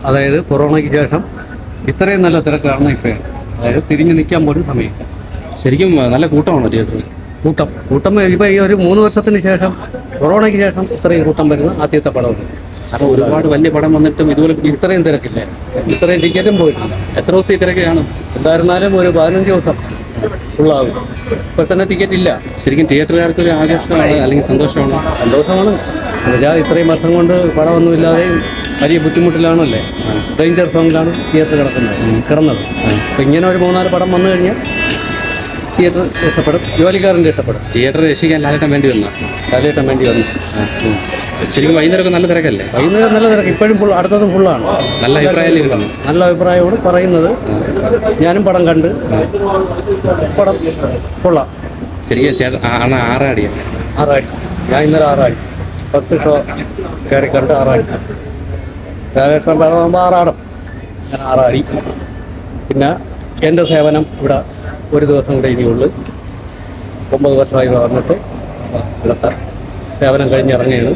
അതായത് കൊറോണയ്ക്ക് ശേഷം ഇത്രയും നല്ല തിരക്കാണ് ഇപ്പോഴാണ്. അതായത് തിരിഞ്ഞു നിൽക്കാൻ പോലും സമയം. ശരിക്കും നല്ല കൂട്ടമാണോ തിയേറ്ററിൽ? കൂട്ടം ഇപ്പോൾ ഈ ഒരു 3 വർഷത്തിന് ശേഷം, കൊറോണയ്ക്ക് ശേഷം ഇത്രയും കൂട്ടം വരുന്ന ആദ്യത്തെ പടമുണ്ട്. കാരണം ഒരുപാട് വലിയ പടം വന്നിട്ടും ഇതുപോലെ ഇത്രയും തിരക്കില്ല, ഇത്രയും ടിക്കറ്റും പോയിട്ടില്ല. എത്ര ദിവസം ഈ തിരക്ക് കാണും? എന്തായിരുന്നാലും ഒരു 15 ദിവസം ഫുള്ളാകും. ഇപ്പോൾ തന്നെ ടിക്കറ്റ് ഇല്ല. ശരിക്കും തിയേറ്ററുകാർക്ക് ഒരു ആകർഷണമാണ് അല്ലെങ്കിൽ സന്തോഷമാണ്? സന്തോഷമാണ്. എന്നുവെച്ചാൽ ഇത്രയും വർഷം കൊണ്ട് പടമൊന്നുമില്ലാതെയും വലിയ ബുദ്ധിമുട്ടിലാണല്ലേ. ഡേഞ്ചർ സോങ്ങിലാണ് തിയേറ്റർ കിടന്നത്. അപ്പോൾ ഇങ്ങനെ ഒരു 3-4 പടം വന്നു കഴിഞ്ഞാൽ തിയേറ്റർ രക്ഷപ്പെടും, ജോലിക്കാരൻ്റെ രക്ഷപ്പെടും. തിയേറ്റർ രക്ഷിക്കാൻ ലാലേട്ടൻ വേണ്ടി വന്നു. ശരിക്കും വൈകുന്നേരമൊക്കെ നല്ല തിരക്കല്ലേ? വൈകുന്നേരം നല്ല തിരക്ക്. ഇപ്പോഴും അടുത്തതും ഫുള്ളാണ്. നല്ല അഭിപ്രായം കിട്ടുന്നു. നല്ല അഭിപ്രായമാണ് പറയുന്നത്. ഞാനും പടം കണ്ട്, പടം ഫുള്ളാണ്. ശരിക്കും ചേട്ടൻ ആറാടിയാണ്. 6 ആടി. ഞാൻ ഇന്നലെ 6 ആടി. 10 ഷോ കയറി കണ്ട് 6 ആടി. രാജേഷ്ഠൻ പടമാകുമ്പോൾ 6 ആടും. ഞാൻ 6 ആടി. പിന്നെ എൻ്റെ സേവനം ഇവിടെ ഒരു ദിവസം കൂടെ ഇനിയുള്ളു. 9 വർഷമായി വന്നിട്ട് ഇവിടുത്തെ സേവനം കഴിഞ്ഞിറങ്ങിയാണ്.